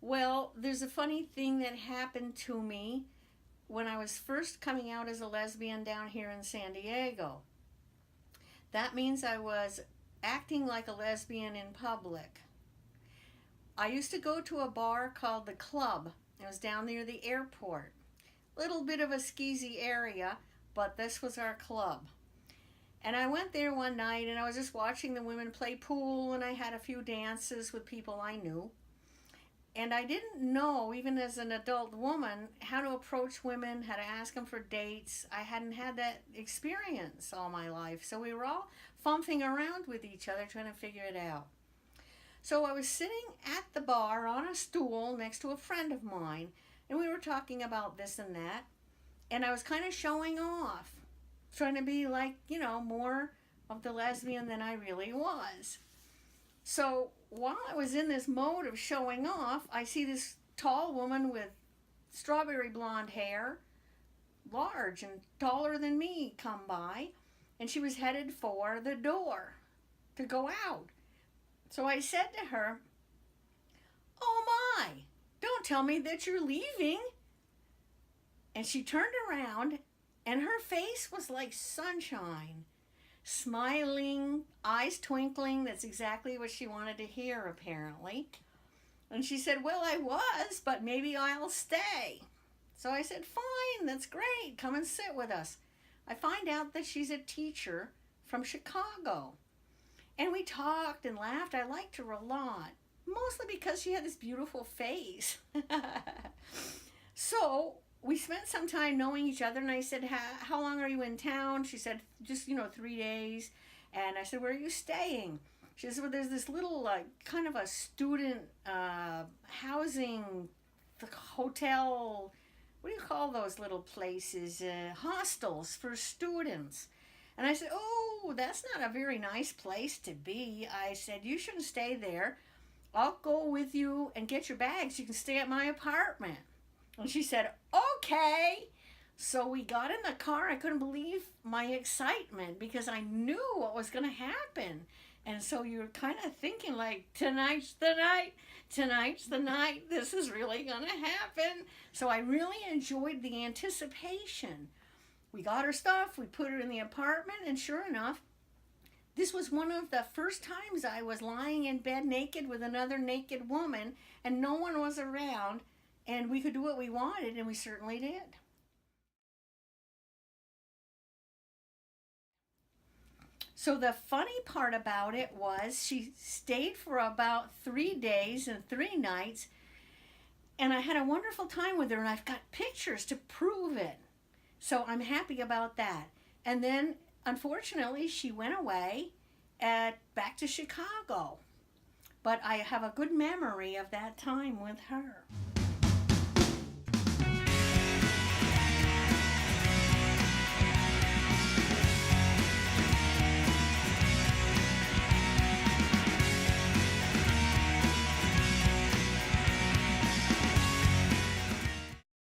Well, there's a funny thing that happened to me when I was first coming out as a lesbian down here in San Diego. That means I was acting like a lesbian in public. I used to go to a bar called the Club. It was down near the airport. Little bit of a skeezy area, but this was our club. And I went there one night and I was just watching the women play pool, and I had a few dances with people I knew. And I didn't know, even as an adult woman, how to approach women, how to ask them for dates. I hadn't had that experience all my life. So we were all fumphing around with each other trying to figure it out. So I was sitting at the bar on a stool next to a friend of mine, and we were talking about this and that. And I was kind of showing off, trying to be like, more of the lesbian than I really was. So while I was in this mode of showing off, I see this tall woman with strawberry blonde hair, large and taller than me, come by, and she was headed for the door to go out. So I said to her, "Oh my, don't tell me that you're leaving." And she turned around, and her face was like sunshine. Smiling, eyes twinkling. That's exactly what she wanted to hear, apparently. And she said, "Well, I was, but maybe I'll stay." So I said, "Fine, that's great. Come and sit with us." I find out that she's a teacher from Chicago. And we talked and laughed. I liked her a lot, mostly because she had this beautiful face. So we spent some time knowing each other, and I said, "How long are you in town?" She said, "Just, 3 days." And I said, "Where are you staying?" She said, "Well, there's this little, kind of a student housing hotel. What do you call those little places? Hostels for students." And I said, "Oh, that's not a very nice place to be." I said, "You shouldn't stay there. I'll go with you and get your bags. You can stay at my apartment." And she said, "Okay." So we got in the car. I couldn't believe my excitement because I knew what was going to happen. And so you're kind of thinking like, tonight's the night, this is really going to happen. So I really enjoyed the anticipation. We got her stuff, we put her in the apartment, and sure enough, this was one of the first times I was lying in bed naked with another naked woman, and no one was around. And we could do what we wanted, and we certainly did. So the funny part about it was she stayed for about 3 days and 3 nights, and I had a wonderful time with her, and I've got pictures to prove it. So I'm happy about that. And then, unfortunately, she went away back to Chicago. But I have a good memory of that time with her.